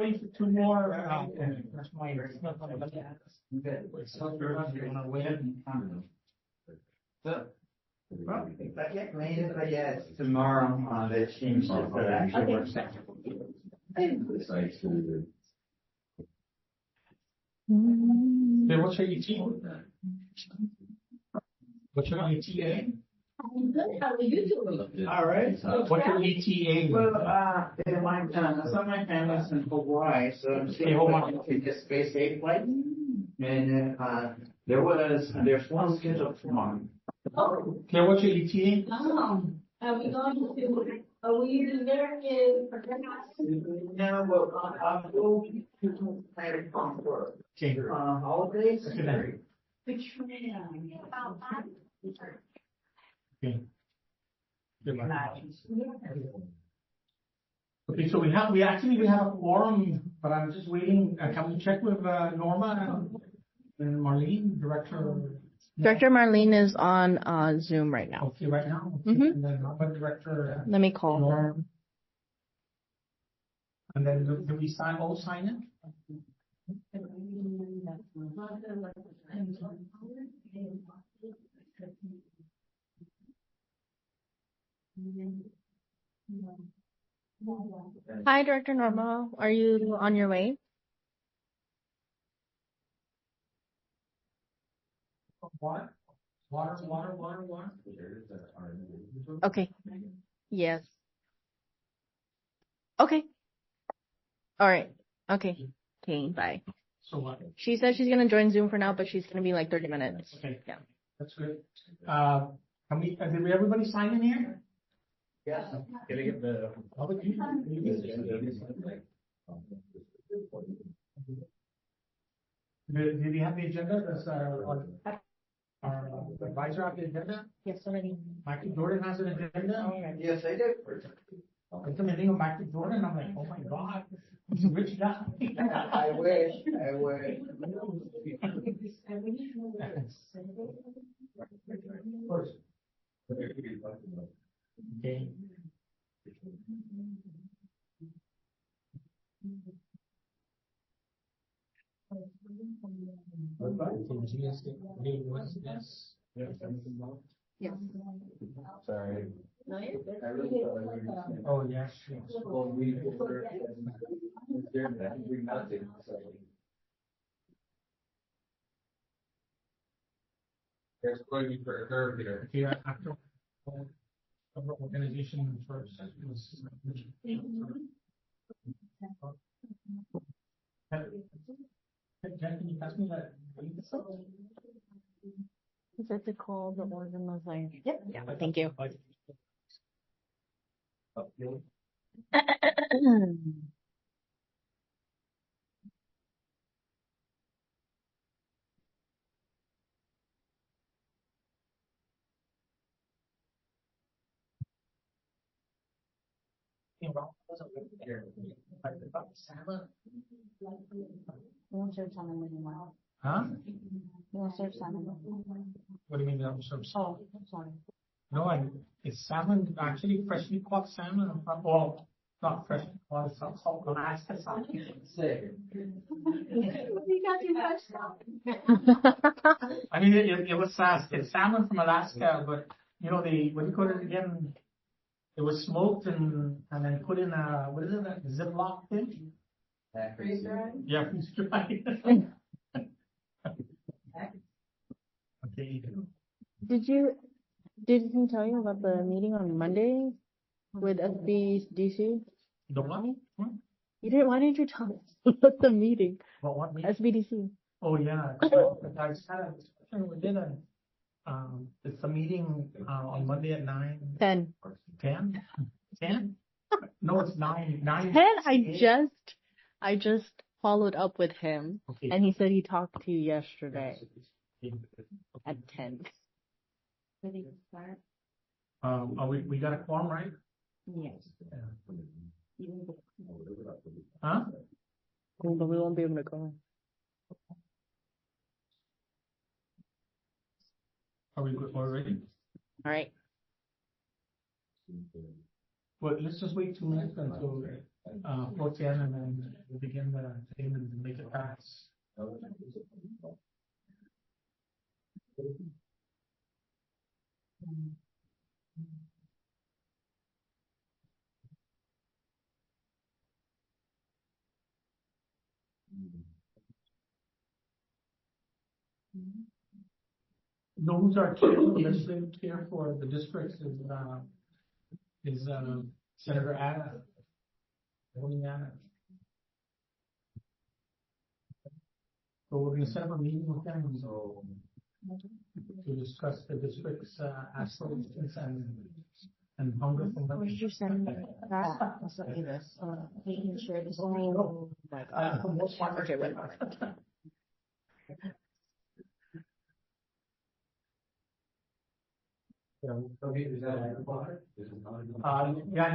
wait for two more. That's my. Well, if I get rain, but yeah, it's tomorrow on the team shift that actually works. Okay, what's your ETA? What's your ETA? I'm good. How are you doing? All right. What's your ETA? Well, some of my family's in Hawaii, so I'm Okay, hold on. taking a space eight flight. And there's one scheduled tomorrow. Oh, Okay, what's your ETA? are we going to, are we there in? No, well, I will be planning on for Okay. holidays. Okay, then. Which one? Okay. Okay, so we have a quorum, but I'm just waiting. Can we check with Norma and Marlene, Director? Director Marlene is on Zoom right now. Okay, right now. Mhm. And then Norma, Director. Let me call her. And then do we all sign it? Hi, Director Norma. Are you on your way? Water. Okay. Yes. Okay. All right. Okay. Okay. Bye. So what? She said she's gonna join Zoom for now, but she's gonna be like 30 minutes. Okay. Yeah. That's good. Did everybody sign in here? Yes. Can I get the? Did we have the agenda? Does our advisor have the agenda? Yes, already. Michael Jordan has an agenda? Yes, I did. It's the name of Michael Jordan. I'm like, oh my God, he's a rich guy. I wish. Okay. Yes. Sorry. No, you're good. Oh, yes. Well, nothing. There's going to be for her here. Here after organization first. Jen, can you pass me that? Is that to call the organizer? Yep. Yeah. Thank you. Huh? You serve salmon? What do you mean that was so? Oh, I'm sorry. No, it's salmon, actually freshly caught salmon. Well, not freshly caught, it's called Alaska salmon. I mean, it was it's salmon from Alaska, but you know, what do you call it again? It was smoked and then put in what is it, a Ziploc thing? Freeze dried? Yeah, freeze dried. Okay. Did he tell you about the meeting on Monday with SBDC? The what? You didn't. Why didn't you tell us about the meeting? What meeting? SBDC. Oh yeah, I just had a discussion with dinner. It's a meeting on Monday at 9. 10. 10? 10? No, it's 9. 9. 10. I just followed up with him, Okay. and he said he talked to you yesterday at 10. Ready to start? We got a quorum, right? Yes. Huh? But we won't be able to go. Are we good already? All right. Well, let's just wait 2 minutes until Pro Tem, and then we'll begin the thing and make it pass. Those are legislative chair for the districts is Senator Anna. Voting Anna. So we're going to set up a meeting with them to discuss the district's aspirations and hunger from them. Did you send me that? I'll send you this. We can share this. Oh my God. Okay, wait. Yeah,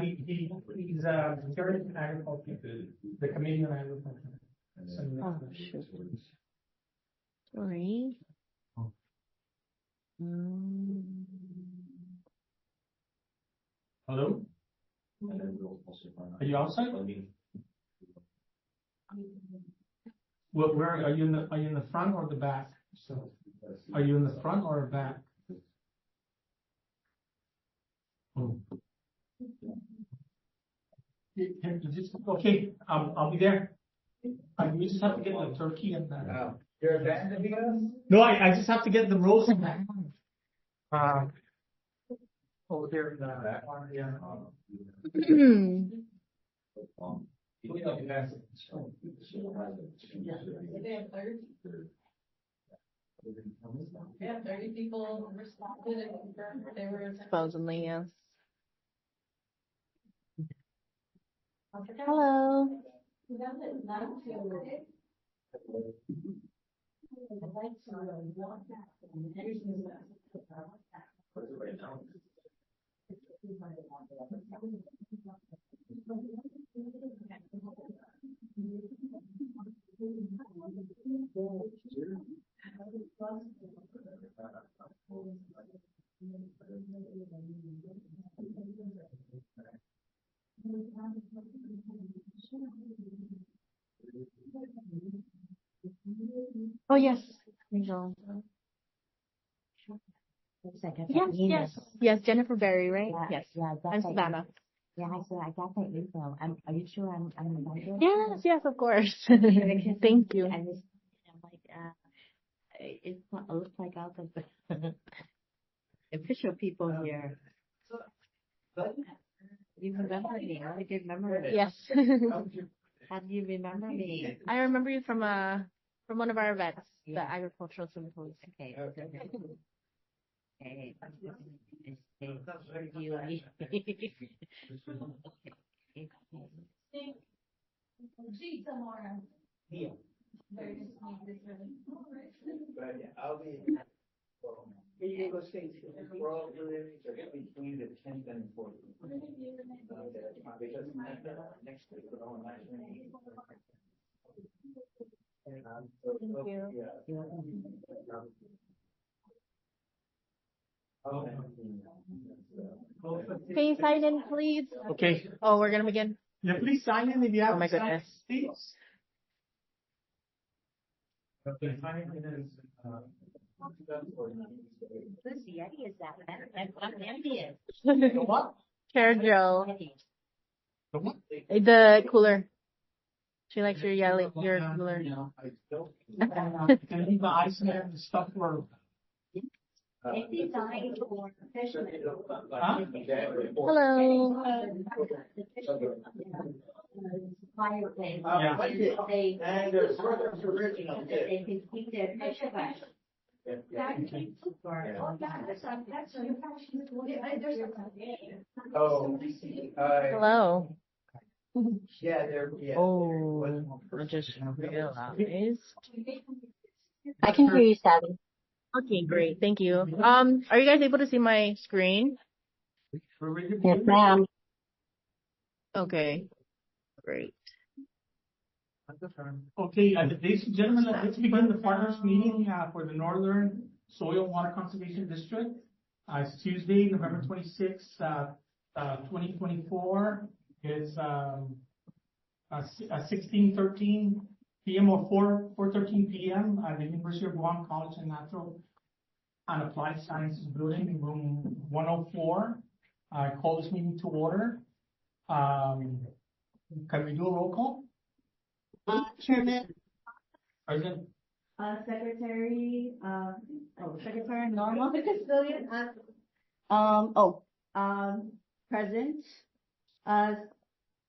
he's chairing agriculture, the committee on agriculture. Oh, shoot. Sorry. Hello? Are you outside? Where are you in the front or the back? So, are you in the front or back? Oh. Okay, I'll be there. We just have to get the turkey and that. You're abandoning us? No, I just have to get the roast back. Over there in the back one, yeah. They have 30 people responded and confirmed that they were. Supposedly, yes. Hello. Oh, yes. There you go. Yes, Jennifer Berry, right? Yeah, Yes. yeah, I got I'm that Savannah. Yeah, I got that email. Are you sure I'm invited? Yes, of course. Thank you. I'm like, it looks like out of the official people here. You remember me? I did remember me. Yes. How do you remember me? I remember you from one of our events, the agricultural symposium. Okay. Hey. See tomorrow. Yeah. Very just need this really. But yeah, I'll be. Those things, we're all between the 10th and 14th. Because next week we're on Thank you. Can you sign in, please? Okay. Oh, we're gonna begin. Yeah, please sign in if you have. Oh my goodness. Please. Okay, sign in and then, Whose Yeti is that? I'm envious. the what? Chair Joe. The what? The cooler. She likes your yelling, your cooler. Can leave the ice there and stuff for. It's designed for fishermen. Huh? Hello. Fire place. Yeah. They And there's original. they can keep their fish fresh. Oh. Hello. Yeah, they're, yeah. Oh, I just realized. I can hear you, Savvy. Okay, great. Thank you. Are you guys able to see my screen? Yes, ma'am. Okay, great. Okay, ladies and gentlemen, let's begin the partners meeting for the Northern Soil and Water Conservation District. It's Tuesday, November 26th, 2024. It's 16:13 PM or 4:13 PM at the University of Guam College of Natural and Applied Sciences Building, room 104. I call this meeting to order. Can we do a roll call? Chairman, President, Secretary, Secretary Norma, Custodian, President,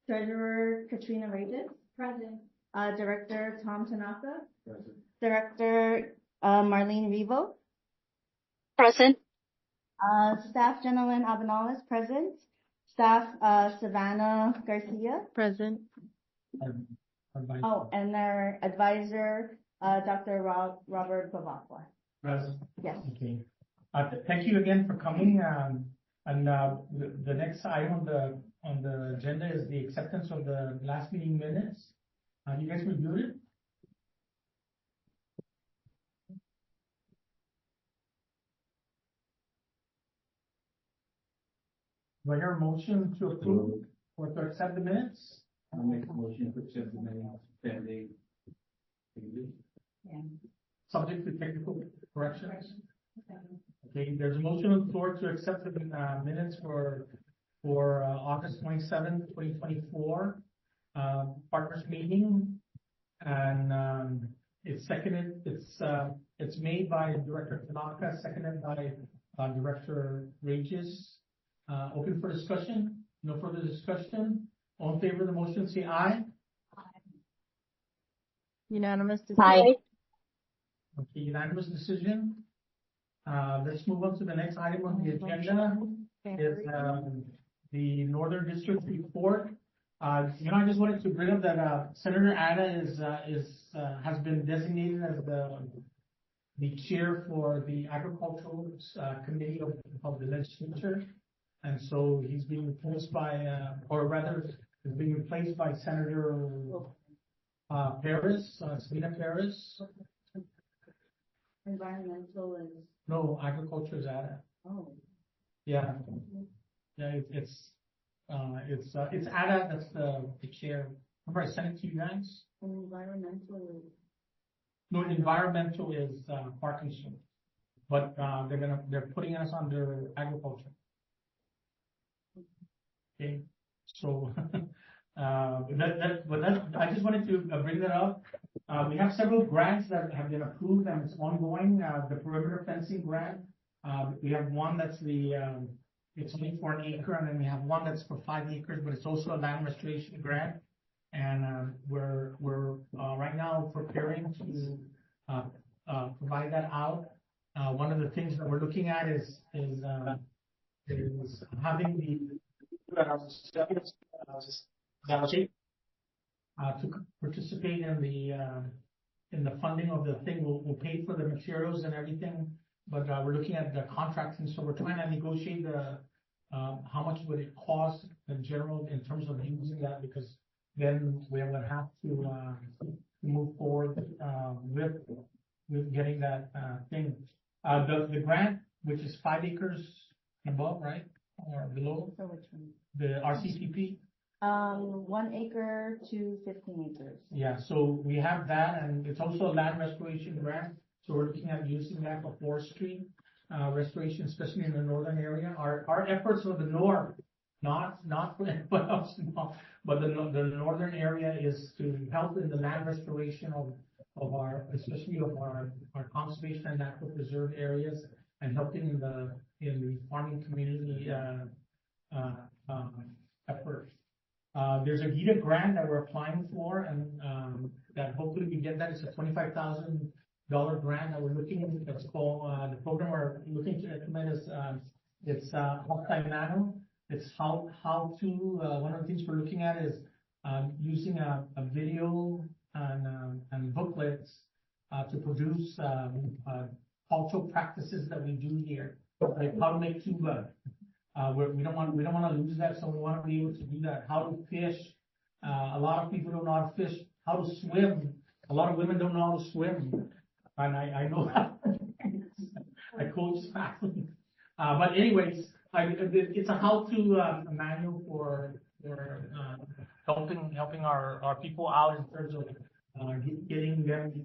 Treasurer Katrina Regis, Present. Director Tom Tanaka, Present. Director Marlene Revo, Present. Staff Gentleman Abinales, present, Staff Savannah Garcia, Present. and their advisor, Dr. Robert Bavacqua. President. Yes. Okay. Thank you again for coming. And the next item on the agenda is the acceptance of the last meeting minutes. You guys reviewed it? Do I hear a motion to approve or to accept the minutes? I'll make a motion to accept the minutes pending. Subject to technical corrections? Okay, there's a motion on the floor to accept the minutes for August 27th, 2024, partners meeting. And it's seconded, it's made by Director Tanaka, seconded by Director Regis. Open for discussion? No further discussion? All in favor of the motion, say aye. Unanimous decision. Aye. Okay, unanimous decision. Let's move on to the next item on the agenda. Is the Northern District report. I just wanted to bring up that Senator Ada has been designated as the chair for the Agricultural Committee of the Legislature, and so he's being replaced by, or rather, is being replaced by Senator Paris, Selena Paris. Environmental is, No, agriculture is Ada. oh, Yeah. Yeah, it's Ada that's the chair. Remember I sent it to you guys? environmental is, No, environmental is Parkinson, but they're putting us under agriculture. Okay, so I just wanted to bring that up. We have several grants that have been approved and it's ongoing. The perimeter fencing grant. We have one that's it's only for an acre, and then we have one that's for 5 acres, but it's also a land restoration grant. And we're right now preparing to provide that out. One of the things that we're looking at is having the to participate in the funding of the thing. We'll pay for the materials and everything, but we're looking at the contracting. So we're trying to negotiate how much would it cost in general in terms of using that, because then we will have to move forward with getting that thing. The grant, which is 5 acres and above, right, or below, so which one? the RCPP. 1 acre to 15 acres. Yeah, so we have that, and it's also a land restoration grant. So we're looking at using that for forestry restoration, especially in the northern area. Our efforts for the north, not for anybody else, but the northern area is to help in the land restoration of our, especially of our conservation and natural preserve areas, and helping in the farming community efforts. There's a GITA grant that we're applying for, and that hopefully we get that. It's a $25,000 grant that we're looking at. That's called the program we're looking to implement is it's Nano. It's how to one of the things we're looking at is using a video and booklets to produce cultural practices that we do here, like how to make tuba. We don't want to lose that, so we want to be able to do that. How to fish. A lot of people don't know how to fish. How to swim. A lot of women don't know how to swim, and I know that. I coach athletes. But anyways, it's a how-to manual for helping our people out in terms of getting them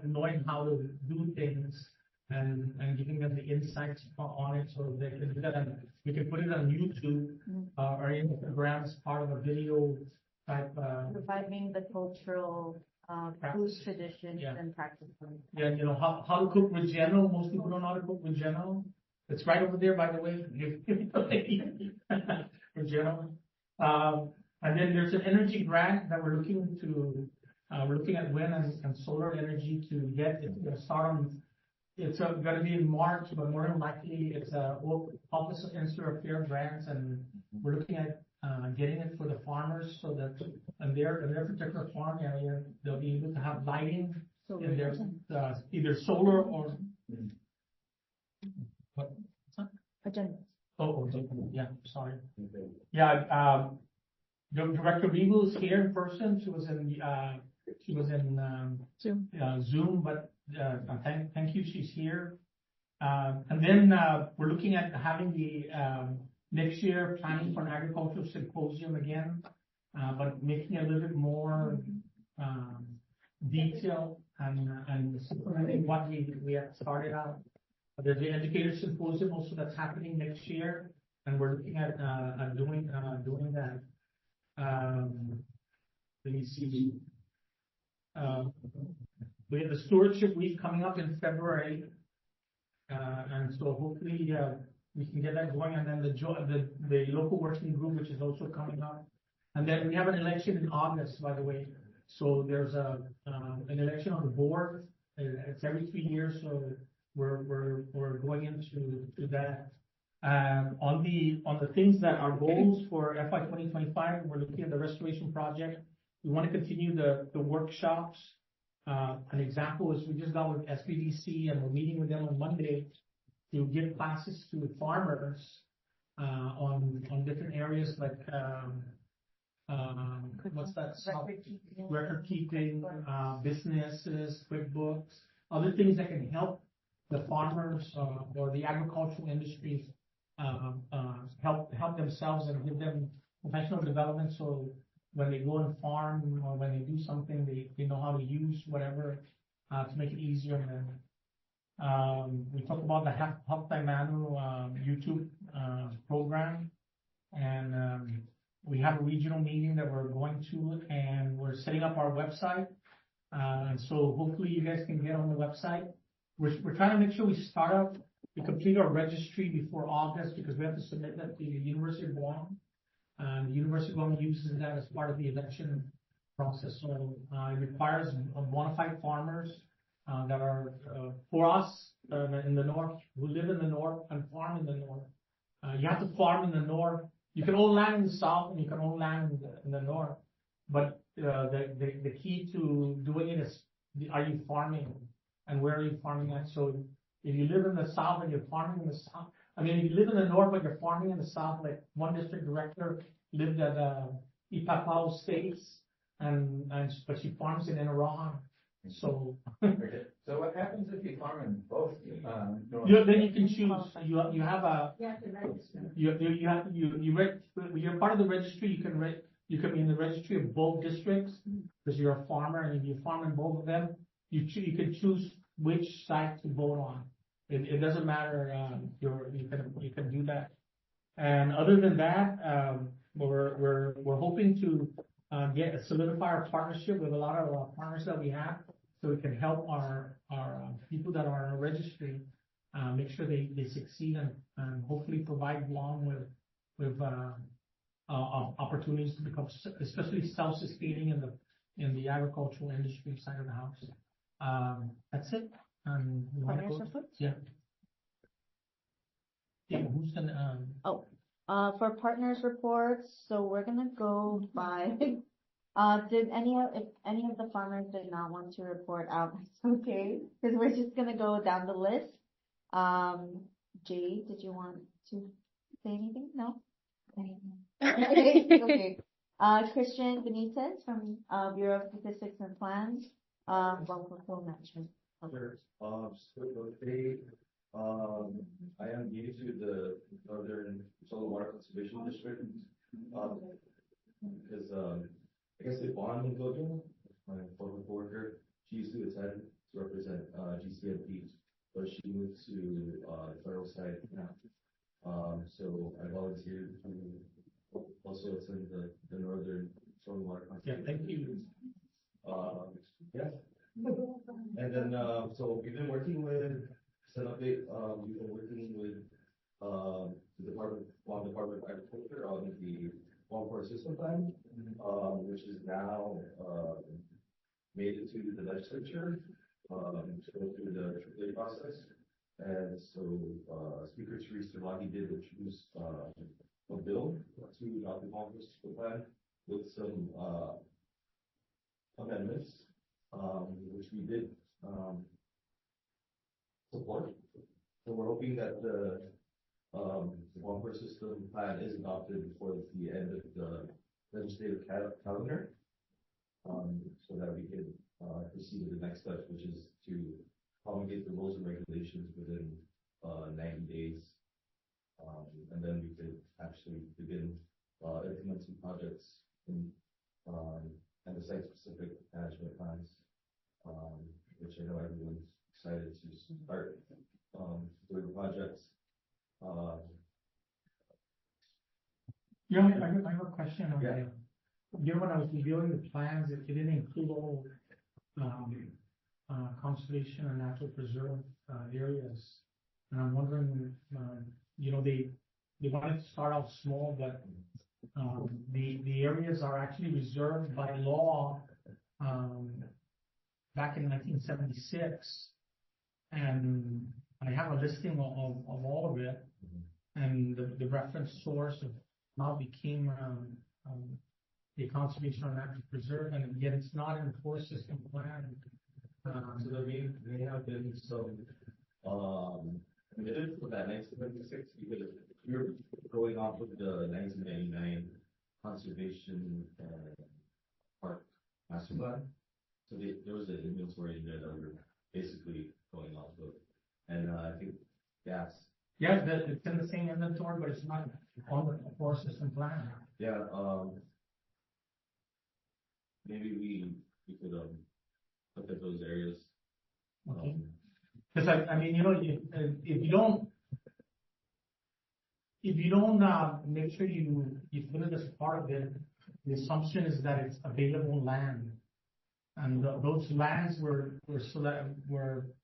knowing how to do things and giving them the insights on it so they can do that. And we can put it on YouTube or Instagram as part of a video type. Reviving the cultural food Practice. traditions Yeah. and practices. Yeah, you know, how to cook Reggiano. Most people don't know how to cook Reggiano. It's right over there, by the way. Reggiano. And then there's an energy grant that we're looking at wind and solar energy to get. It's going to start on, it's going to be in March, but more than likely it's a Office of Insular Affairs grants, and we're looking at getting it for the farmers so that in their particular farm area, they'll be able to have lighting in their, either solar or. What? Agenda. Oh, yeah, sorry. Yeah, Director Regal is here in person. She was in Zoom. Zoom, but thank you, she's here. And then we're looking at having the next year planning for an agricultural symposium again, but making it a little bit more detailed and supplementing what we have started out. There's the educator symposium also that's happening next year, and we're looking at doing that. Let me see. We have the stewardship week coming up in February, and so hopefully we can get that going. And then the local working group, which is also coming up, and then we have an election in August, by the way. So there's an election on the board. It's every 3 years, so we're going into that. On the things that are goals for FY 2025, we're looking at the restoration project. We want to continue the workshops. An example is we just got with SBDC and we're meeting with them on Monday to give classes to farmers on different areas like what's that? Record keeping, businesses, QuickBooks, other things that can help the farmers or the agricultural industries help themselves and give them professional development. So when they go and farm or when they do something, they know how to use whatever to make it easier. And we talked about the Help Thy Manu YouTube program, and we have a regional meeting that we're going to, and we're setting up our website. And so hopefully you guys can get on the website. We're trying to make sure we complete our registry before August because we have to submit that to the University of Guam. The University of Guam uses that as part of the election process. So it requires bona fide farmers that are for us in the north, who live in the north and farm in the north. You have to farm in the north. You can own land in the south and you can own land in the north. But the key to doing it is, are you farming? And where are you farming at? So if you live in the south and you're farming in the south, I mean, if you live in the north but you're farming in the south, like one district director lived at Ipapao States, but she farms in Enarahan. So Okay. So what happens if you farm in both? then you can choose. You have a you're part of the registry. You can be in the registry of both districts because you're a farmer, and if you farm in both of them, you can choose which side to vote on. It doesn't matter. You can do that. And other than that, we're hoping to solidify our partnership with a lot of our partners that we have, so we can help our people that are on our registry make sure they succeed and hopefully provide Guam with opportunities to become especially self-sustaining in the agricultural industry side of the house. That's it. Yeah. Yeah. Who's gonna? For partners reports, so we're gonna go by. If any of the farmers did not want to report out, that's okay, because we're just gonna go down the list. Jay, did you want to say anything? No? Okay. Christian Benitez from Bureau of Statistics and Plans, Local Management. Sure. I am new to the Northern Solar Water Conservation District. because, I guess the bond building, my former coworker, she used to attend to represent, GCMP, but she moved to, the federal side now. So I volunteered to also attend the Northern Stormwater Yeah, Conservation. thank you. Yeah. And then, so we've been working with, set update, we've been working with, the Department of Agriculture on the One Forest System Plan, which is now, made it to the legislature, to go through the AAA process. And so, Speaker Teresa Lagi did introduce, a bill to adopt the One Forest System Plan with some, amendments, which we did, support. So we're hoping that the One Forest System Plan is adopted before the end of the legislative calendar. So that we can, proceed to the next step, which is to promulgate the rules and regulations within, 90 days. And then we could actually begin, implementing projects in, and the site-specific management plans, which I know everyone's excited to start, doing projects. Yeah, I have a question on Yeah. when I was reviewing the plans, it didn't include all, conservation and natural preserve, areas. And I'm wondering, they wanted to start off small, but, the areas are actually reserved by law, back in 1976. And I have a listing of all of it, and the reference source of how it became, a conservation or natural preserve, and yet it's not in the forest system plan. So there may have been some, omitted for that 1976, because we were going off of the 1999 conservation, park master plan. So there was an inventory in there that we were basically going off of, and, I think gas. Yeah, it's in the same inventory, but it's not on the forest system plan. Yeah, maybe we could, look at those areas. Okay. Because I mean, if you don't make sure you put it as part of it, the assumption is that it's available land. And those lands were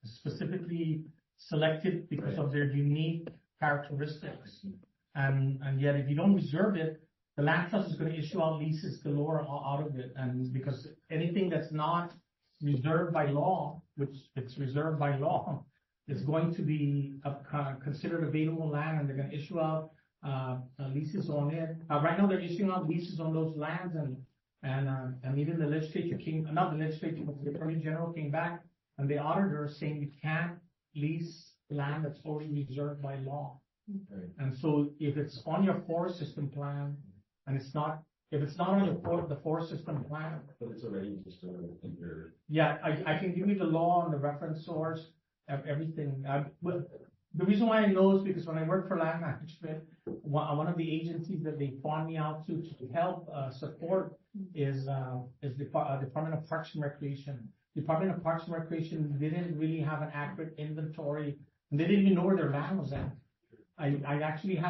specifically selected because of their unique characteristics. And yet if you don't reserve it, the land trust is going to issue out leases galore out of it. And because anything that's not reserved by law, which it's reserved by law, is going to be considered available land, and they're going to issue out leases on it. Right now they're issuing out leases on those lands, and even the legislature not the legislature, but the Attorney General came back, and the auditor saying you can't lease land that's already reserved by law. Right. And so if it's on your forest system plan, and if it's not on the forest system plan, But it's already just in your. yeah, I can give you the law and the reference source of everything. But the reason why I know is because when I worked for land management, one of the agencies that they farm me out to help support is Department of Parks and Recreation. Department of Parks and Recreation didn't really have an accurate inventory. They didn't even know where their land was at. I actually we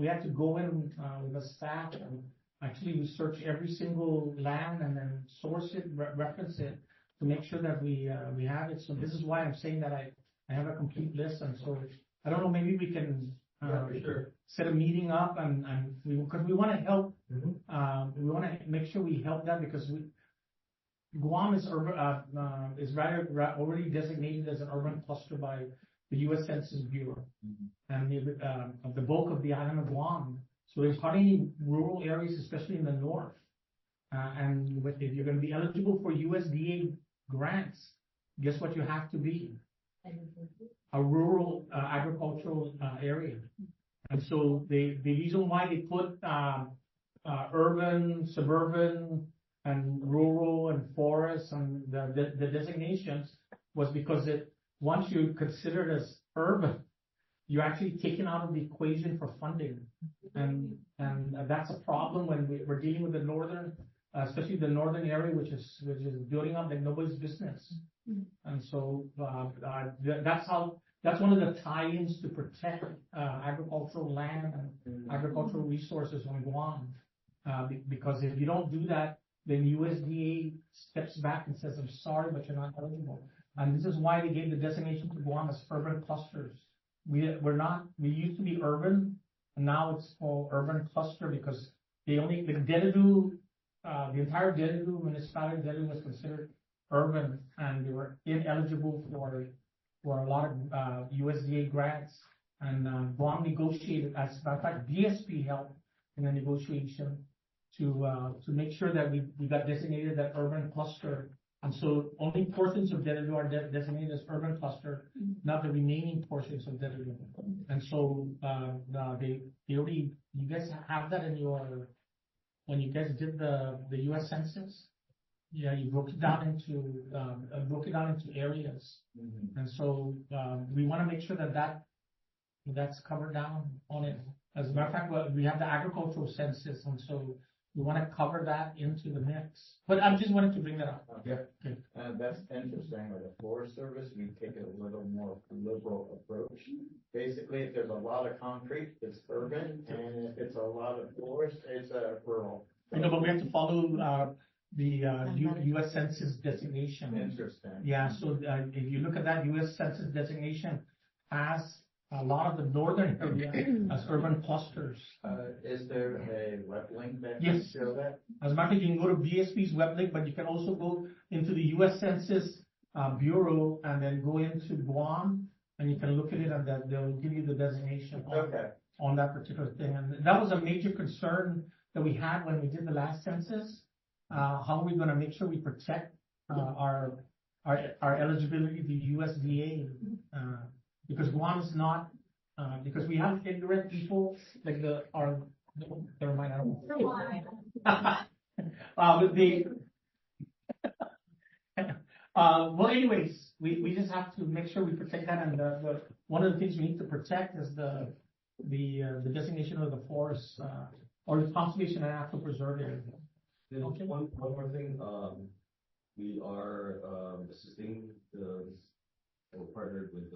had to go in with a staff and actually research every single land and then source it, reference it to make sure that we have it. So this is why I'm saying that I have a complete list. And so I don't know, maybe we can For sure. set a meeting up and because we want to help. We want to make sure we help them because Guam is already designated as an urban cluster by the U.S. Census Bureau, and the bulk of the island of Guam. So there's hardly any rural areas, especially in the north. And if you're going to be eligible for USDA grants, guess what you have to be? A rural agricultural area. And so the reason why they put urban, suburban, and rural and forest and the designations was because once you consider it as urban, you're actually taken out of the equation for funding. And that's a problem when we're dealing with the northern, especially the northern area, which is building up like nobody's business. And so, that's one of the tie-ins to protect, agricultural land and agricultural resources on Guam. Because if you don't do that, then USDA steps back and says, I'm sorry, but you're not eligible. And this is why they gave the designation to Guam as urban clusters. We used to be urban, and now it's called urban cluster because the Dededo, the entire Dededo municipality, Dededo was considered urban, and they were ineligible for a lot of USDA grants. And Guam negotiated, as a matter of fact, BSP helped in the negotiation to make sure that we got designated that urban cluster. And so only portions of Dededo are designated as urban cluster, not the remaining portions of Dededo. And so they already, you guys have that in your, when you guys did the US Census. Yeah, you broke it down into areas. And so we want to make sure that's covered down on it. As a matter of fact, we have the agricultural census, and so we want to cover that into the mix. But I just wanted to bring that up. Okay. Okay. That's interesting. With the Forest Service, we take a little more liberal approach. Basically, if there's a lot of concrete, it's urban, and if it's a lot of forest, it's rural. I know, but we have to follow the US Census designation. Interesting. Yeah, so if you look at that, US Census designation has a lot of the northern area as urban clusters. Is there a web link that Yes. can show that? As a matter of fact, you can go to BSP's web link, but you can also go into the US Census Bureau and then go into Guam, and you can look at it, and they'll give you the designation on that particular thing. And that was a major concern that we had when we did the last census. How are we going to make sure we protect our eligibility to USDA? Because Guam is not, because we have ignorant people like never mind, I don't well, anyways, we just have to make sure we protect that, and one of the things we need to protect is the designation of the forest or the conservation and natural preserve area. Okay. One more thing, we are assisting we're partnered with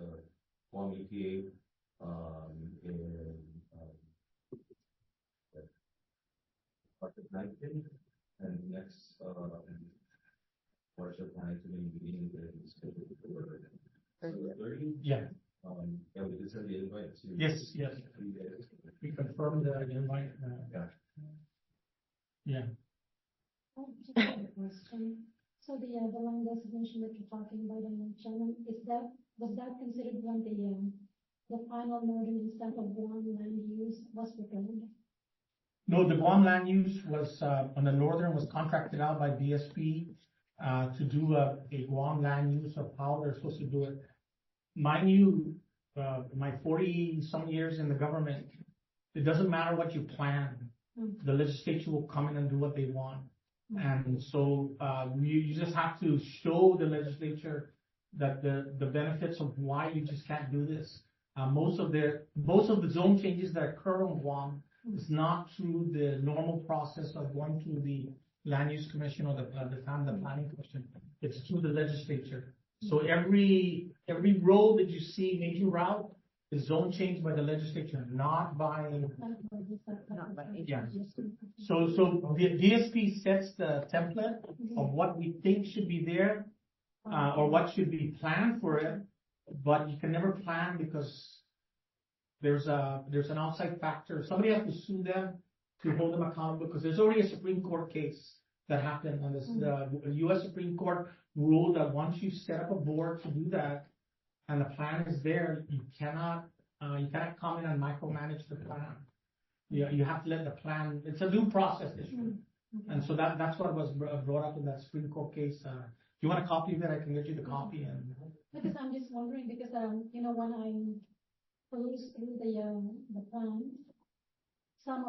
Guam EPA in March 19th, and next March of 19th meeting is scheduled for 30. Yeah. Yeah, we did send the invite to. Yes. We confirmed the invite. Yeah. Just a question. So the land designation that you're talking about, Chairman, was that considered when the final northern extent of Guam land use was prepared? No, the Guam land use was on the northern was contracted out by BSP to do a Guam land use of how they're supposed to do it. Mind you, my 40-some years in the government, it doesn't matter what you plan. The legislature will come in and do what they want. And so you just have to show the legislature that the benefits of why you just can't do this. Most of the zone changes that occur on Guam is not through the normal process of going through the Land Use Commission or the Planning Commission. It's through the legislature. So every road that you see, major route, is zone changed by the legislature, not by. Yeah. So the DSP sets the template of what we think should be there, or what should be planned for it, but you can never plan because there's an outside factor. Somebody has to sue them to hold them accountable because there's already a Supreme Court case that happened, and the U.S. Supreme Court ruled that once you set up a board to do that, and the plan is there, you cannot come in and micromanage the plan. You have to let the plan. It's a due process issue, and so that's what was brought up in that Supreme Court case. If you want a copy of it, I can get you the copy. And because I'm just wondering because when I perused through the plan, some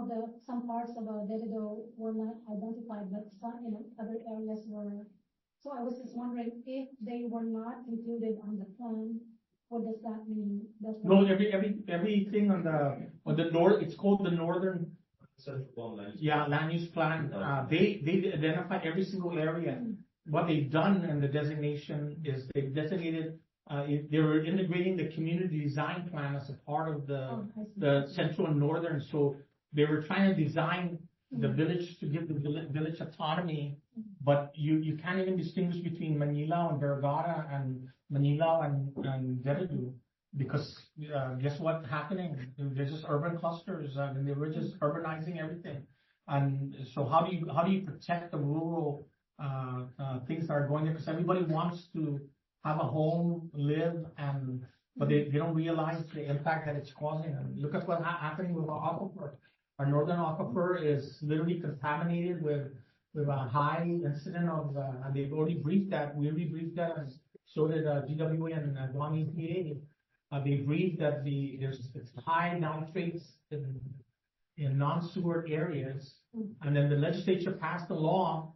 parts of Dededo were not identified, but some other areas were. So I was just wondering if they were not included on the plan, What does that mean? No, everything on the north, it's called the northern, Central Guam land use. yeah, land use plan. They identify every single area. What they've done in the designation is they've designated, they were integrating the community design plan as a part of the central and northern. So they were trying to design the village to give the village autonomy, but you can't even distinguish between Manila and Vergara and Manila and Deredu, because guess what's happening? They're just urban clusters, and they were just urbanizing everything. And so how do you protect the rural things that are going there? Because everybody wants to have a home, live, but they don't realize the impact that it's causing. And look at what's happening with our aquifer. Our northern aquifer is literally contaminated with a high incident of, and they've already briefed that. We already briefed that, and so did GWA and Guam EPA. They briefed that it's high nitrates in non-sewer areas, and then the legislature passed a law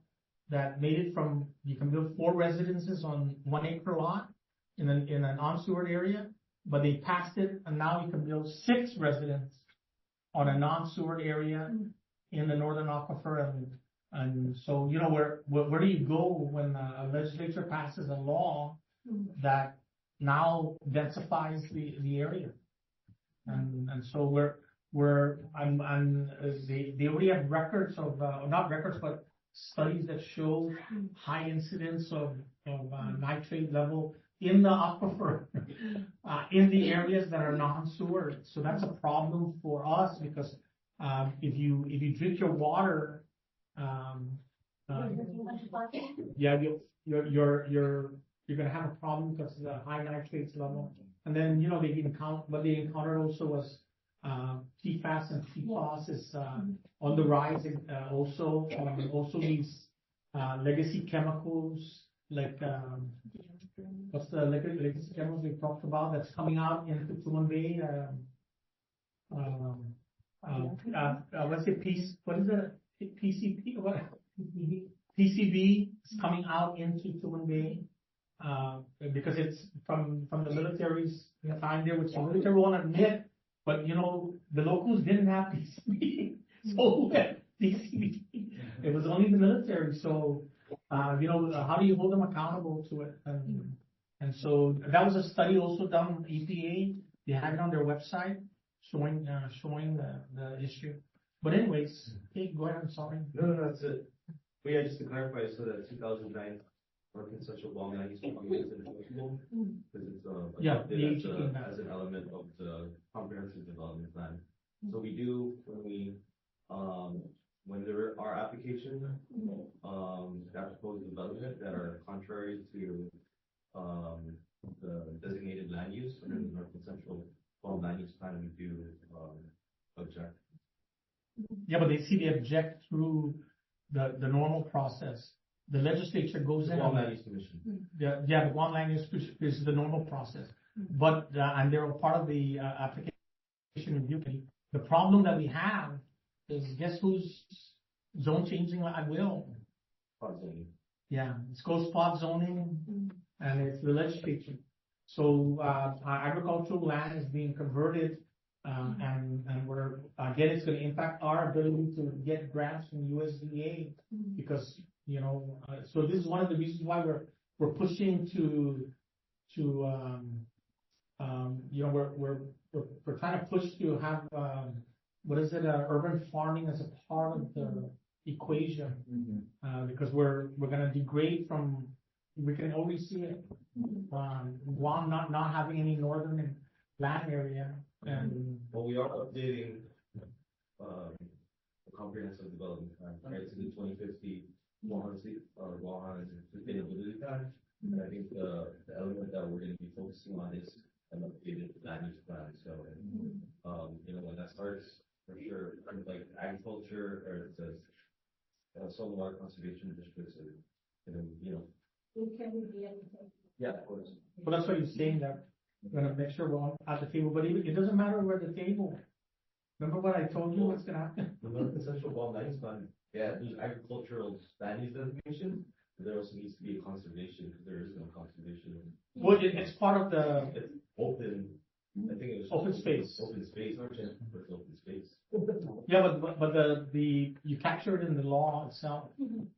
that made it from, you can build 4 residences on 1 acre lot in a non-sewer area, but they passed it, and now you can build 6 residences on a non-sewer area in the northern aquifer. And so, you know, where do you go when a legislature passes a law that now densifies the area? And so they already have records of, not records, but studies that show high incidence of nitrate level in the aquifer, in the areas that are non-sewer. So that's a problem for us, because if you drink your water, yeah, you're gonna have a problem because of the high nitrates level. And then, you know, what they encountered also was PFAS and PFOS is on the rise. Also these legacy chemicals like what's the legacy chemicals we talked about that's coming out into Tuman Bay? Let's say what is it? PCP? What? PCB is coming out into Tuman Bay because it's from the military's time there, which the military won't admit. But you know, the locals didn't have PCB, so PCB. It was only the military. So you know, how do you hold them accountable to it? And so that was a study also done on EPA. They have it on their website showing the issue. But anyways, hey, go ahead. I'm sorry. No, that's it. But yeah, just to clarify, so that 2009 North Consensual Long Land Use Plan is enforceable because it's adopted as an element of the comprehensive development plan. So we do when there are applications that propose development that are contrary to the designated land use under the North Consensual Long Land Use Plan, we do object. Yeah, but they object through the normal process. The legislature goes in. Guam Land Use Commission. The Guam Land Use Commission is the normal process, but and they're a part of the application review committee. The problem that we have is, guess who's zone changing at will? Spot zoning. Yeah, it's called spot zoning, and it's the legislature. So agricultural land is being converted, and we're again, it's going to impact our ability to get grants from USDA because, you know, so this is one of the reasons why we're pushing to you know, we're trying to push to have urban farming as a part of the equation, because we're going to degrade from, we can already see it, Guam not having any northern land area. And well, we are updating the comprehensive development plan, right, to the 2050 Guam sustainability plan. And I think the element that we're going to be focusing on is an updated land use plan. So, you know, when that starts, for sure, like agriculture or the solar water conservation districts, you know. Yeah, of course. Well, that's why you're saying that we're going to make sure we're at the table, but even, it doesn't matter where the table. Remember what I told you what's going to happen? The North Consensual Guam Land Use Plan, yeah, there's agricultural land use designation, but there also needs to be a conservation because there is no conservation. Well, it's part of the. It's I think it was. Open space. Open space, or just for open space. Yeah, but you capture it in the law itself. Mhm.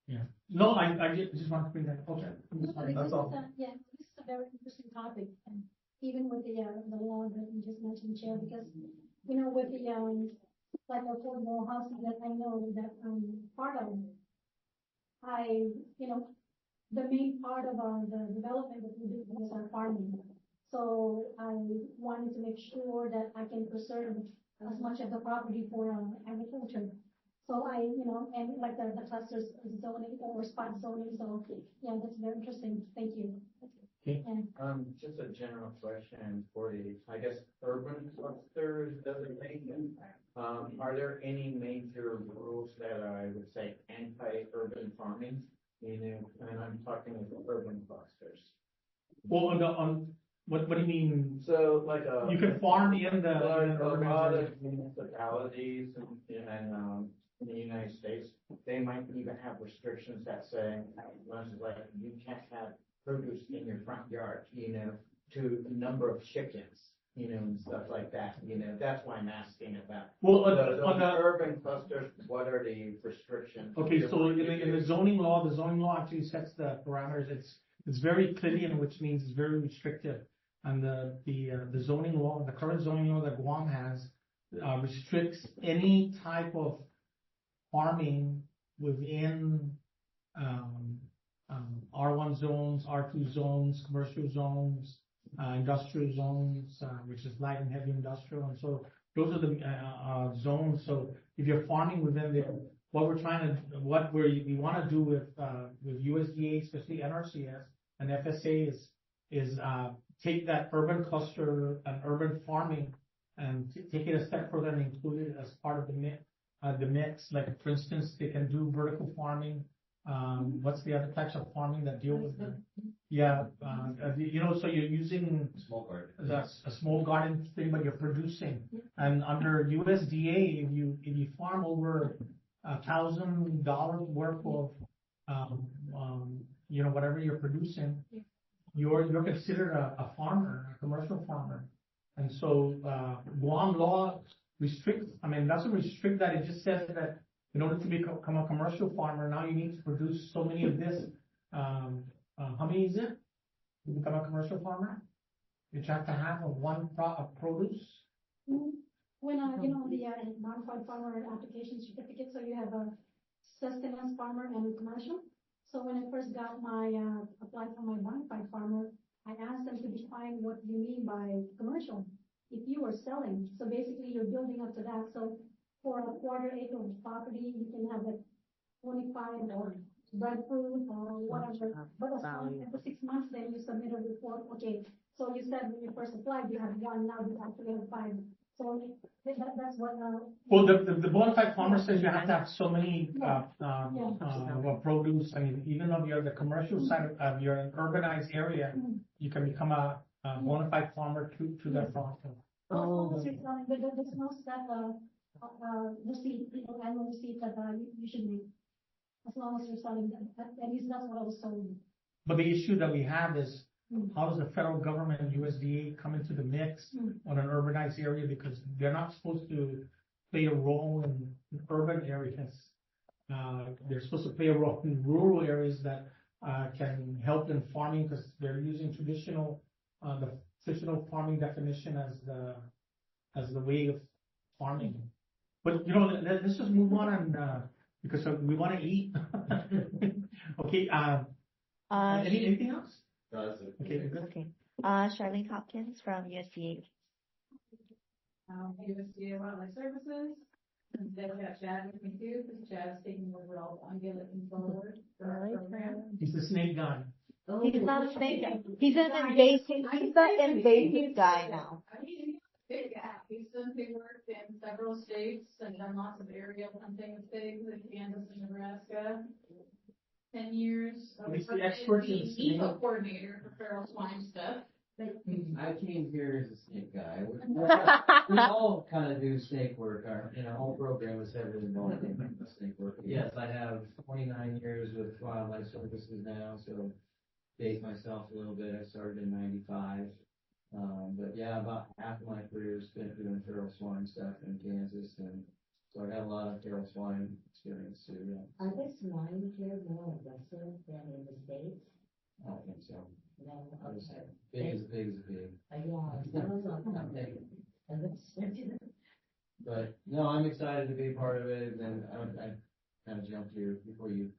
Yeah. No, I just want to bring that, okay. This is all. yeah, this is a very interesting topic, and even with the law that you just mentioned, Chair, because, with the, like affordable housing that I know that part of, the main part of the development that we do is our farming. So I wanted to make sure that I can preserve as much of the property for agriculture. So and like the clusters zoning or spot zoning, so yeah, that's very interesting. Thank you. Okay. And Just a general question for the, I guess, urban clusters designation. Are there any major rules that I would say anti-urban farming? And I'm talking about urban clusters. Well, what do you mean? So like You can farm in the like a urban lot area. of municipalities in the United States, they might even have restrictions that say, like, you can't have produce in your front yard, to the number of chickens, and stuff like that, that's why I'm asking about. Well, On the urban clusters, what are the restrictions? okay, so in the zoning law actually sets the parameters. It's very clear, which means it's very restrictive. And the zoning law, the current zoning law that Guam has, restricts any type of farming within R1 zones, R2 zones, commercial zones, industrial zones, which is light and heavy industrial. And so those are the zones. So if you're farming within what we want to do with USDA, especially NRCS and FSA is take that urban cluster and urban farming and take it a step further and include it as part of the mix. Like, for instance, they can do vertical farming. What's the other types of farming that deal with the, so you're using Small garden. a small garden thing, but you're producing. And under USDA, if you farm over $1,000 worth of, whatever you're producing, you're considered a farmer, a commercial farmer. And so, Guam law doesn't restrict that. It just says that in order to become a commercial farmer, now you need to produce so many of this. How many is it to become a commercial farmer? You have to have a produce. when the modified farmer application certificate, so you have a sustenance farmer and commercial. So when I first got applied for my modified farmer, I asked them to define what you mean by commercial. If you are selling, so basically you're building up to that. So for a quarter acre of property, you can have like 25 or breadfruit or whatever. But as long as every 6 months, then you submit a report. Okay, so you said when you first applied, you had 1, now you actually have 5. So that's what. Well, the bona fide farmer says you have to have so many produce. I mean, even if you're the commercial side of you're an urbanized area, you can become a bona fide farmer to that process. There's no set receipt, annual receipt that you should make, as long as you're selling that. At least that's what I was told. But the issue that we have is, how does the federal government and USDA come into the mix on an urbanized area? Because they're not supposed to play a role in urban areas. They're supposed to play a role in rural areas that can help in farming, because they're using the traditional farming definition as the way of farming. But let's just move on and because we want to eat. Okay. Anything else? Okay, good. Okay. Charlene Hopkins from USDA. USDA Wildlife Services. Instead, we have Chad with me too, because Chad's taking over all the ungulate control for our program. He's the snake guy. He's not a snake guy. He's an invasive guy now. He's a big guy. He's worked in several states and done lots of aerial hunting with pigs in Kansas and Nebraska. 10 years. He's the expert in snake. Coordinator for feral swine stuff. I came here as a snake guy. We all kind of do snake work. Our whole program is heavily involved in snake work. Yes, I have 29 years with Wildlife Services now, so date myself a little bit. I started in '95. But yeah, about half of my career is spent doing feral swine stuff in Kansas, and so I got a lot of feral swine experience too, yeah. Are the swine here more aggressive than in the States? I don't think so. No, I was okay. big as a pig is a pig. Yeah, that was not big. And it's- But, no, I'm excited to be part of it, and I kind of jumped here before you.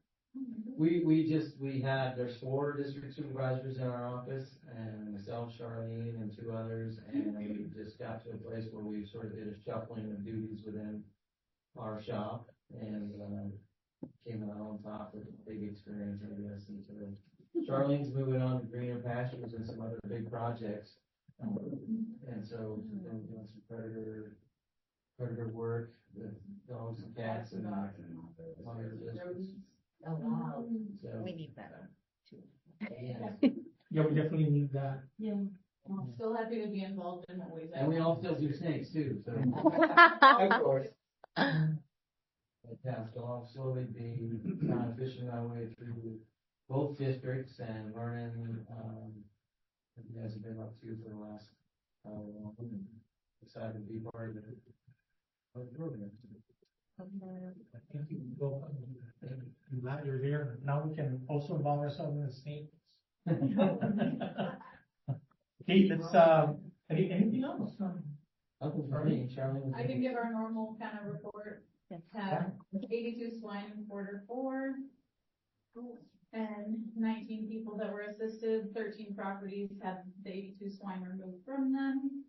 There's 4 district supervisors in our office, and myself, Charlene, and 2 others, and we just got to a place where we sort of did a shuffling of duties within our shop, and, came out on top with a big experience, I guess, and so Charlene's moving on to greener pastures and some other big projects. And so she's been doing some predator work with dogs and cats and rodents. Oh, wow. So, We need that too. yeah. Yeah, we definitely need that. Yeah. I'm still happy to be involved in what we've done. And we all still do snakes too, so. Of course. But yeah, so I'll slowly be kind of fishing my way through both districts and learning, what you guys have been up to for the last, long, and excited to be part of it. Of the program. Thank you. Well, I'm glad you're here. Now we can also involve ourselves in the snakes. Okay, let's, anything else? Uncle Charlene, Charlene. I can give our normal kind of report. Have 82 swine in quarter 4, and 19 people that were assisted. 13 properties had the 82 swine removed from them.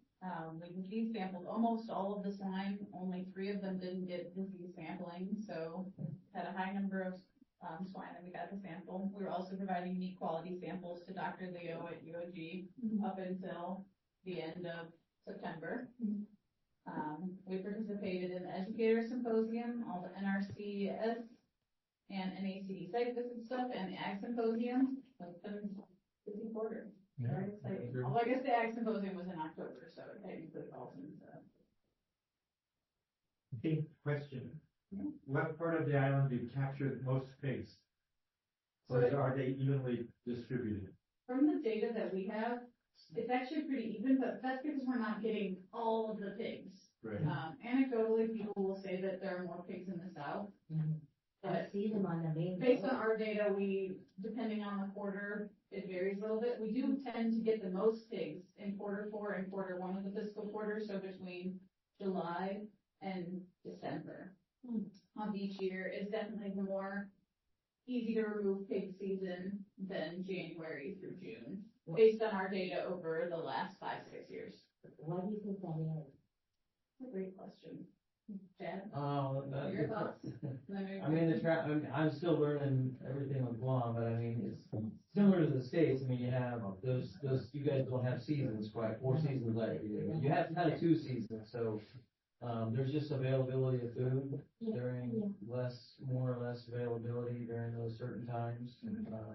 We disease sampled almost all of the swine. Only 3 of them didn't get disease sampling, so had a high number of swine that we got to sample. We were also providing meat quality samples to Dr. Leo at UOG up until the end of September. We participated in the educator symposium, all the NRCS and NACD site visit stuff, and the ag symposium. It's been a busy quarter. Very exciting. Although I guess the ag symposium was in October, so it technically falls into. Okay, Question. What part of the island do you capture most pigs? Or are they evenly distributed? From the data that we have, it's actually pretty even, but that's because we're not getting all of the pigs. Right. Anecdotally, people will say that there are more pigs in the south. I But see them on the main. based on our data, depending on the quarter, it varies a little bit. We do tend to get the most pigs in quarter 4 and quarter 1 of the fiscal quarter, so between July and December of each year is definitely the more easy to remove pig season than January through June, based on our data over the last 5-6 years. Why do you think that is? That's a great question. Chad, Oh, your thoughts? I mean, I'm still learning everything with Guam, but I mean, it's similar to the States. I mean, you have those, you guys don't have seasons quite, 4 seasons like you do. You have kind of 2 seasons, so, there's just availability of food during more or less availability during those certain times.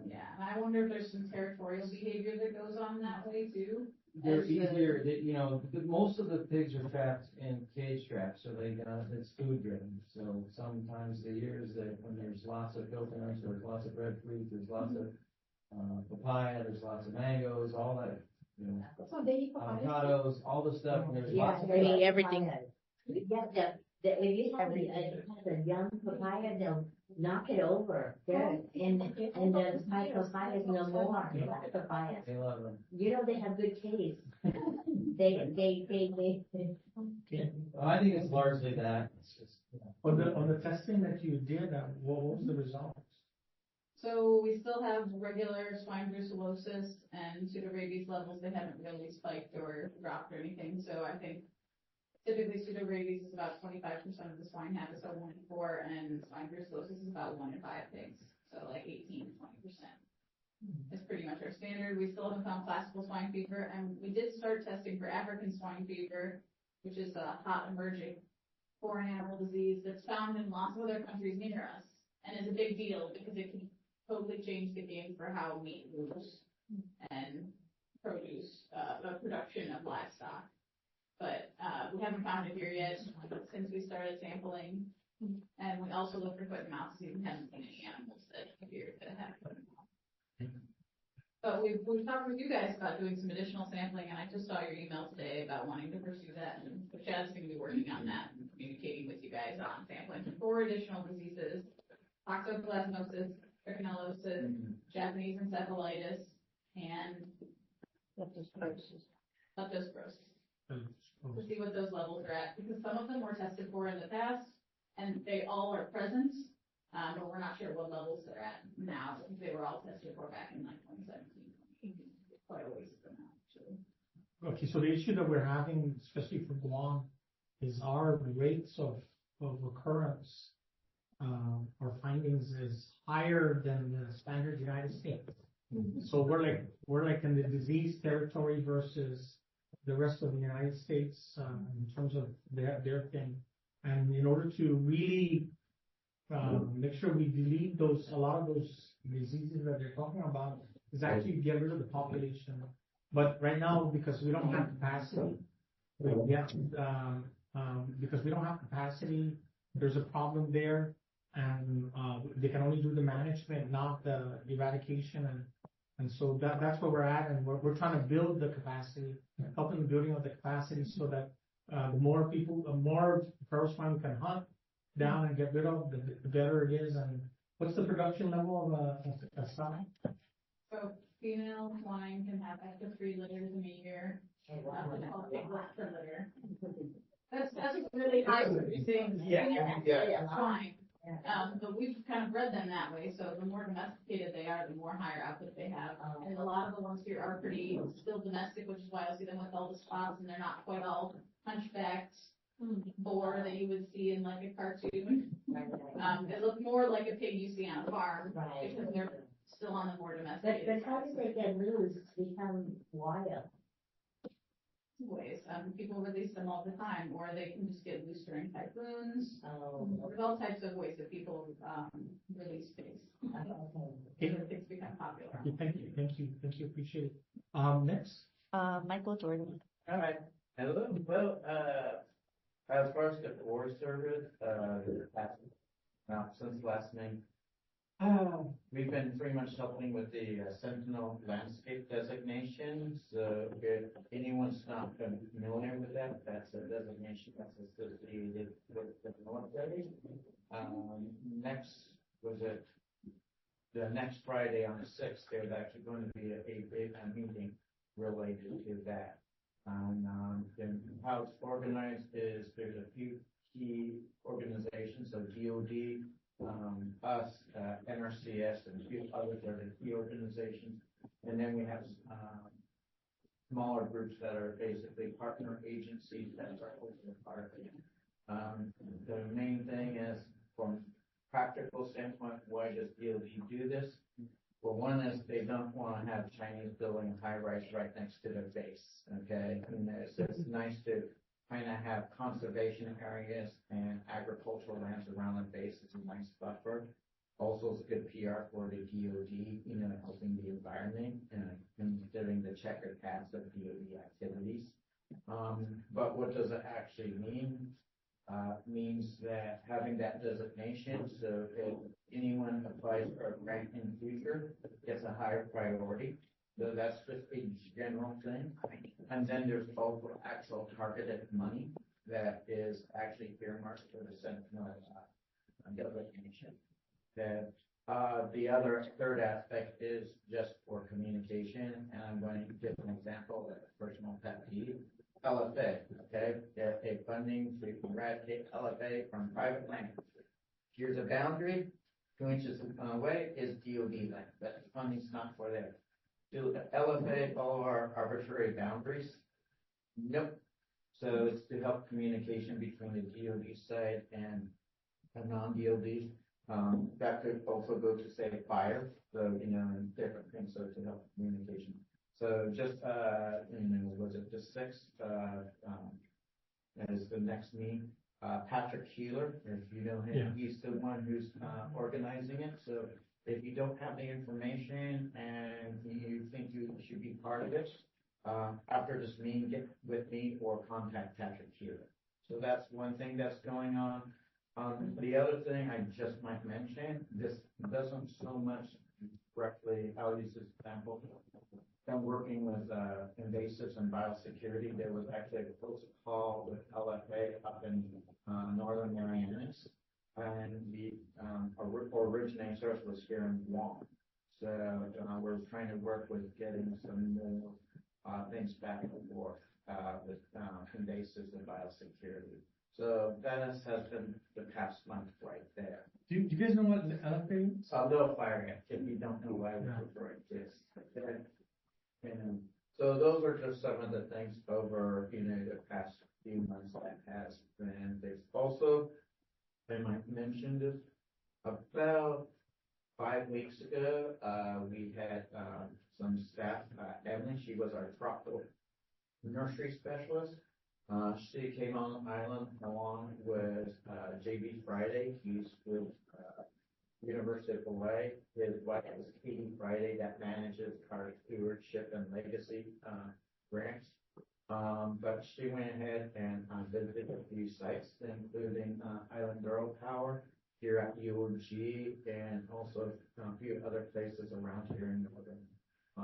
Yeah, and I wonder if there's some territorial behavior that goes on that way too. They're easier, most of the pigs are trapped in cage traps, so it's food driven. So sometimes the years that when there's lots of coconuts, there's lots of breadfruit, there's lots of, papaya, there's lots of mangoes, all that, So they eat papaya. avocados, all the stuff, and there's Yeah, lots of. they eat everything. Yeah, if you have a young papaya, they'll knock it over. They're in the papayas no more. Black papayas. They love them. You know, they have good taste. They. Well, I think it's largely that. It's just, on the testing that you did, what was the results? So we still have regular swine brucellosis and pseudorabies levels. They haven't really spiked or dropped or anything. So I think typically pseudorabies is about 25% of the swine have, so 1 in 4, and swine brucellosis is about 1 in 5 pigs. So like 18 to 20%. It's pretty much our standard. We still haven't found classical swine fever, and we did start testing for African swine fever, which is a hot emerging foreign animal disease that's found in lots of other countries near us, and is a big deal because it can totally change the game for how meat moves and produce, the production of livestock. But we haven't found it here yet since we started sampling, and we also looked for foot and mouth disease and haven't seen any animals that appear to have foot and mouth. But we've talked with you guys about doing some additional sampling, and I just saw your email today about wanting to pursue that, and Chad's gonna be working on that and communicating with you guys on sampling for 4 additional diseases: toxoplasmosis, trichinosis, Japanese encephalitis, and leptospirosis. To see what those levels are at, because some of them were tested for in the past, and they all are present, but we're not sure what levels they're at now, because they were all tested for back in like 2017, 2018, quite a ways ago now, actually. Okay, so the issue that we're having, especially for Guam, is our rates of recurrence, our findings is higher than the standard United States. So we're like in the disease territory versus the rest of the United States, in terms of their thing. And in order to really make sure we delete a lot of those diseases that they're talking about, is actually get rid of the population. But right now, because we don't have capacity, because we don't have capacity, there's a problem there, and they can only do the management, not the eradication, and so that's where we're at, and we're trying to build the capacity, helping the building of the capacity, so that the more feral swine we can hunt down and get rid of, the better it is. And what's the production level of swine? So female swine can have up to 3 litters in a year. Per litter. That's really high producing swine. But we've kind of bred them that way, so the more domesticated they are, the more higher output they have. And a lot of the ones here are pretty still domestic, which is why you'll see them with all the spots, and they're not quite all hunchbacked boar that you would see in like a cartoon. They look more like a pig you see on a farm, because they're still on the more domesticated. But how do they get loose, become wild? Ways. People release them all the time, or they can just get loose during typhoons. There's all types of ways that people release pigs. Pigs become popular. Okay, thank you, appreciate it. Next. Michael Jordan. All right. Hello. Well, as far as the Forest Service, since last name, we've been pretty much helping with the Sentinel landscape designation. So if anyone's not familiar with that, that's a designation that's associated with the military. The next Friday on the 6th, there's actually going to be a meeting related to that. And how it's organized is there's a few key organizations, so DOD, us, NRCS, and a few others are the key organizations. And then we have smaller groups that are basically partner agencies that are also part of it. The main thing is, from practical standpoint, why does DOD do this? Well, one is they don't want to have Chinese building high-rise right next to their base, okay? And it's nice to kind of have conservation areas and agricultural lands around the base. It's a nice buffer. Also, it's good PR for the DOD, helping the environment and considering the checkered paths of DOD activities. But what does it actually mean? Means that having that designation, so if anyone applies for a grant in the future, gets a higher priority. So that's just a general thing. And then there's also actual targeted money that is actually earmarked for the Sentinel designation. The other third aspect is just for communication, and I'm going to give an example of a personal pet peeve. LFA, okay? A funding to eradicate LFA from private land. Here's a boundary, 2 inches away is DOD land, but the funding's not for there. Do LFA follow our arbitrary boundaries? Nope. So it's to help communication between the DOD side and a non-DOD. That could also go to, say, fire, so, and different things, so to help communication. So just, was it the 6th, as the next meeting, Patrick Keeler, if you know him, he's the one who's organizing it. So if you don't have the information and you think you should be part of it, after this meeting, get with me or contact Patrick Keeler. So that's one thing that's going on. The other thing I just might mention, this doesn't so much correctly, I'll use this example. I'm working with, invasives and biosecurity. There was actually a close call with LFA up in, northern Marianas. And the, originating source was here in Guam. So, we're trying to work with getting some more, things back and forth, with, invasives and biosecurity. So that has been the past month right there. Do you guys know what the LFA is? So low fire if you don't know why we refer to this. And so those are just some of the things over, the past few months that has been. There's also, I might mention this, about 5 weeks ago, we had, some staff, Emily, she was our tropical nursery specialist. She came on the island along with, JB Friday. He's with, University of Hawaii. His wife is Katie Friday that manages our stewardship and legacy, grants. But she went ahead and, visited a few sites, including, Island Girl Power here at UOG and also a few other places around here in northern, I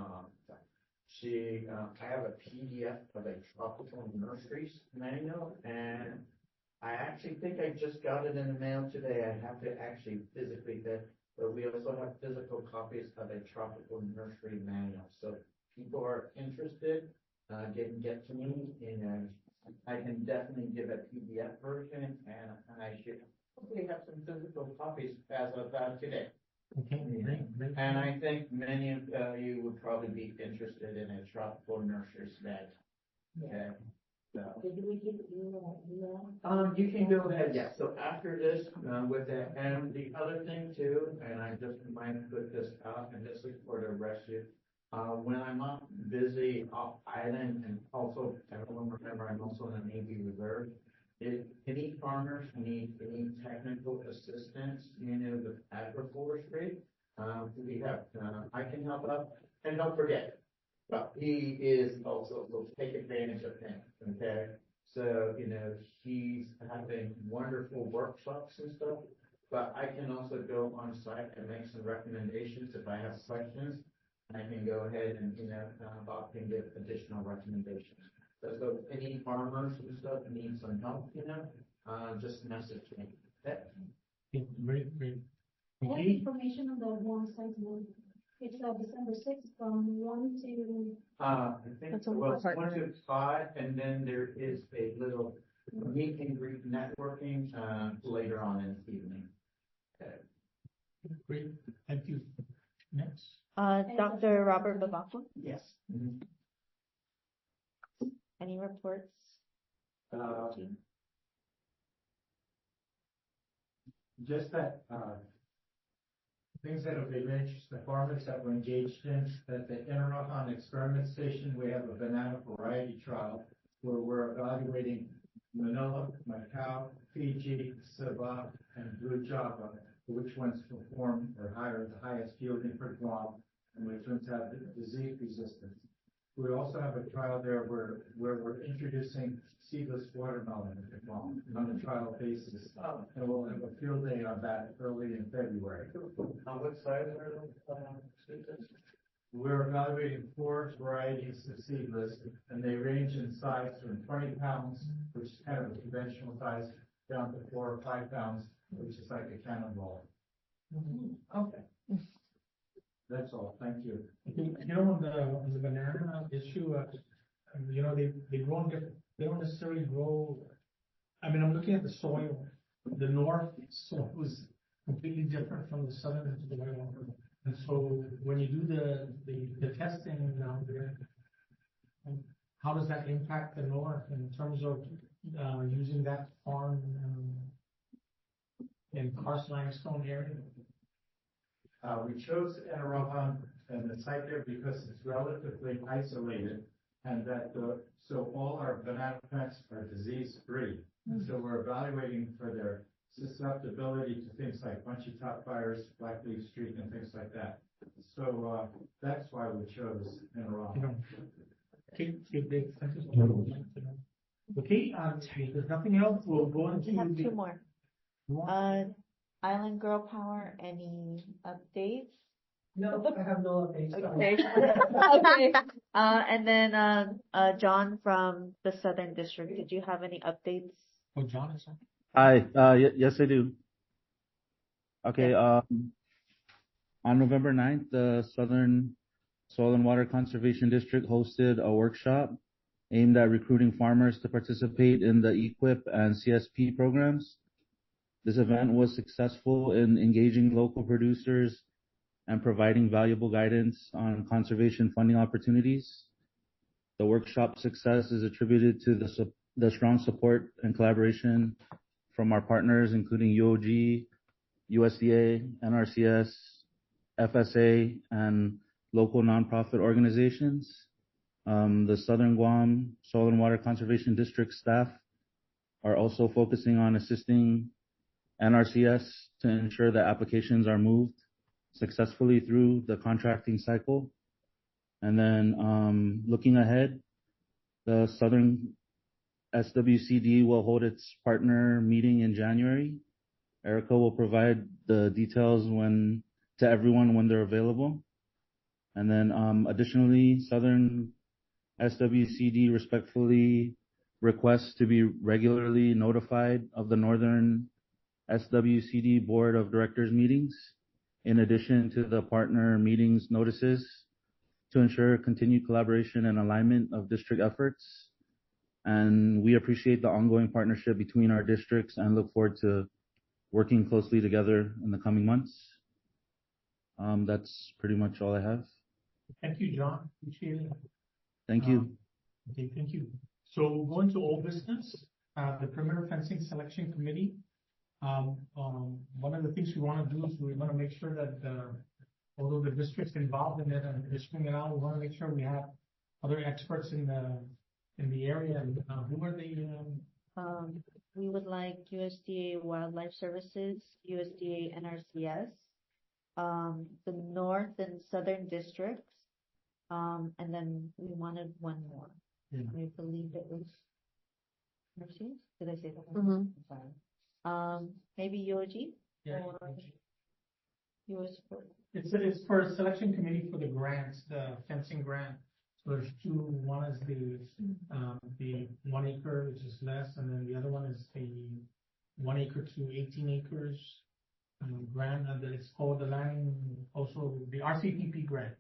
have a PDF of a tropical nurseries manual, and I actually think I just got it in the mail today. I have to actually physically get, but we also have physical copies of a tropical nursery manual. So if people are interested, get to me, and I can definitely give a PDF version, and I should hopefully have some physical copies as of today. Okay, great. And I think many of you would probably be interested in a tropical nursery bag. Okay. So. Did we give you an email? You can go ahead, yes. So after this, with that, and the other thing too, and I just might put this out, and this is for the rest of you. When I'm not busy off island, and also everyone remember I'm also in the Navy Reserve. If any farmers need any technical assistance, with agroforestry, we have, I can help out, and don't forget, but he is also, will take advantage of him, okay? So, he's having wonderful workshops and stuff, but I can also go on site and make some recommendations if I have questions. I can go ahead and, Bob can give additional recommendations. So if any farmers and stuff need some help, just message me. Okay? Great. What Okay. information on the one site now? It's December 6th from 1 to. I think it was 1 to 5, and then there is a little meet and greet networking, later on in the evening. Okay. Great, thank you. Next. Dr. Robert Babako, Yes. any reports? Just that, things that have been interesting, the farmers that were engaged in, at the Interrohan Experiment Station, we have a banana variety trial where we're evaluating Manila, Macau, Fiji, Sabah, and Blue Java, which ones perform or the highest yielding for Guam, and which ones have disease resistance. We also have a trial there where we're introducing seedless watermelon into Guam on a trial basis. And we'll have a field day on that early in February. On what side are those? We're evaluating 4 varieties of seedless, and they range in size from 20 pounds, which is kind of a conventional size, down to 4 or 5 pounds, which is like a cannonball. Okay. That's all. Thank you. On the banana issue, they grow different. They don't necessarily grow. I mean, I'm looking at the soil. The north soil is completely different from the southern soil, and so when you do the testing down there, how does that impact the north in terms of using that farm in karst limestone area? We chose Interrohan and the site there because it's relatively isolated, and that so all our banana plants are disease-free. So we're evaluating for their susceptibility to things like bunchy top virus, black leaf streak, and things like that. So that's why we chose Interrohan. Okay, great. Thank you. Okay, if there's nothing else, we'll go into We have the. 2 more. Island Girl Power, any updates? No, I have no updates. Okay. Okay. And then, John from the Southern District, did you have any updates? Oh, John is on. Hi, yes, I do. Okay, on November 9th, the Southern Soil and Water Conservation District hosted a workshop aimed at recruiting farmers to participate in the EQIP and CSP programs. This event was successful in engaging local producers and providing valuable guidance on conservation funding opportunities. The workshop success is attributed to the strong support and collaboration from our partners, including UOG, USDA, NRCS, FSA, and local nonprofit organizations. The Southern Guam Soil and Water Conservation District staff are also focusing on assisting NRCS to ensure that applications are moved successfully through the contracting cycle. And then looking ahead, the Southern SWCD will hold its partner meeting in January. Erica will provide the details to everyone when they're available. And then additionally, Southern SWCD respectfully requests to be regularly notified of the Northern SWCD Board of Directors meetings, in addition to the partner meetings notices, to ensure continued collaboration and alignment of district efforts. And we appreciate the ongoing partnership between our districts and look forward to working closely together in the coming months. That's pretty much all I have. Thank you, John. Appreciate it. Thank you. Okay, thank you. So going to old business, the perimeter fencing selection committee. One of the things we want to do is we want to make sure that although the district's involved in it and issuing it out, we want to make sure we have other experts in the area. And who are they? We would like USDA Wildlife Services, USDA NRCS, the North and Southern districts, and then we wanted one more. Yeah. I believe it was NRCS. Did I say that? Mm-hmm. Sorry. Maybe UOG? Yeah. Or US. It's for a selection committee for the grants, the fencing grant. So there's two. One is the 1 acre, which is less, and then the other one is the 1 acre to 18 acres grant, and then it's called the land, also the RCPP grant.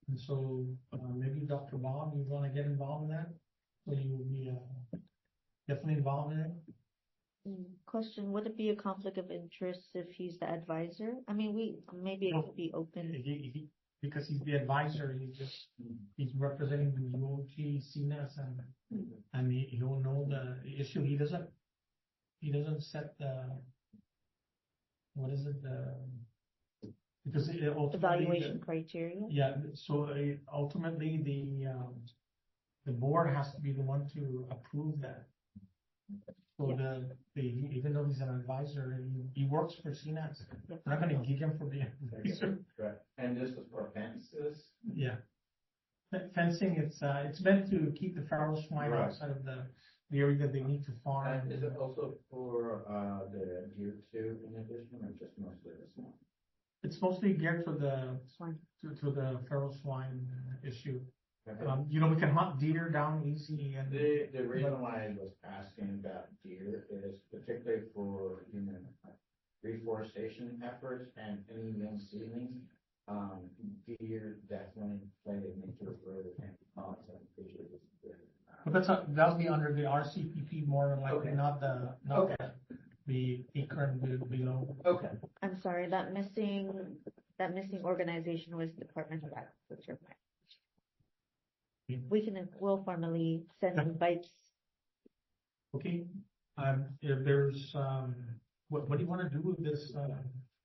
And so maybe Dr. Bob, you want to get involved in that? So you will be definitely involved in it. Question, would it be a conflict of interest if he's the advisor? I mean, maybe it could be open. Because he's the advisor, he's representing the UOG, CNES, and he'll know the issue. He doesn't set the, what is it, because Evaluation criteria? Yeah, so ultimately the board has to be the one to approve that. So even though he's an advisor, he works for CNES. We're not going to gig him for the advisor. Right. And this was for fences? Yeah. Fencing, it's meant to keep the feral swine outside of the area that they need to farm. And is it also for the deer too, in addition, or just mostly the swine? It's mostly geared to the Swine. to the feral swine issue. Okay. We can hunt deer down easy, and The reason why I was asking about deer is particularly for, reforestation efforts and any young seedlings. Deer definitely play a major role in content. but that'll be under the RCPP more than likely, Okay. not the acre and below. Okay. I'm sorry, that missing organization was Department of Agriculture. We'll formally send invites. Okay. If there's what do you want to do with this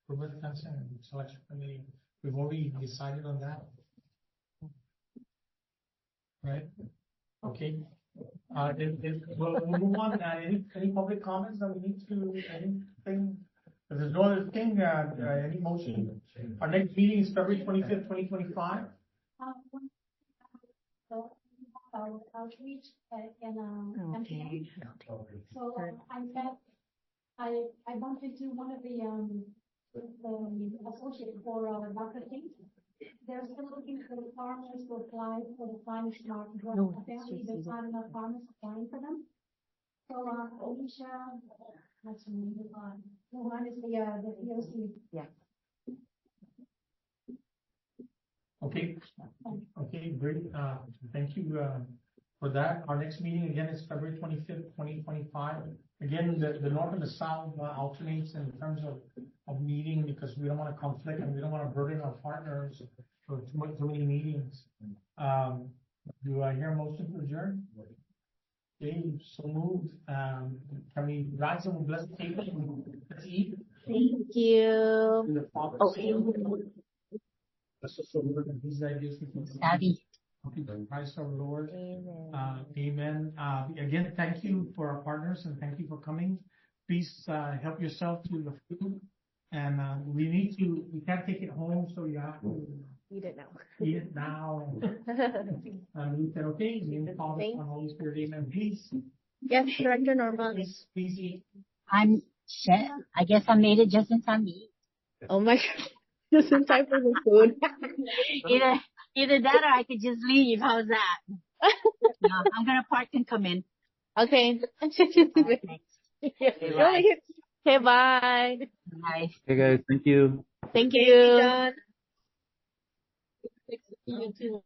perimeter fencing selection committee? We've already decided on that, right? Okay. We'll move on. Any public comments that we need to, anything? If there's no other thing, any motion? Our next meeting is February 25th, 2025. So our outreach and Okay. so I bumped into one of the associate for marketing. They're still looking for the farmers to apply for the Climate Smart grant. No, Apparently, it's there's just- not enough farmers applying for them. So, Alicia, that's the name of the one is the POC. Yeah. Okay, okay, great, thank you, for that. Our next meeting again is February 25th, 2025. Again, the north and the south alternates in terms of meeting because we don't want to conflict and we don't want to burden our partners for too many meetings. Do I hear a motion to adjourn? Okay, so moved. Can we rise and bless the table? Let's eat. Thank you. In the Father's Okay. name. Let's just look at these ideas. Abby. Okay, Christ our Lord. Amen. Amen. Again, thank you for our partners and thank you for coming. Please help yourself to the food. And we can't take it home, so you have to You didn't know. eat it now. And we said, okay, in the name of the Father, Son, and Holy Spirit, amen. Please, Yes, Director Norma. please eat. I'm set. I guess I made it just in time to eat. Oh my God. Just in time for the food. Either that or I could just leave. How's that? No, I'm gonna park and come in. Okay. Okay, bye. Okay, bye. Bye. Okay, guys, thank you. Thank you. You too.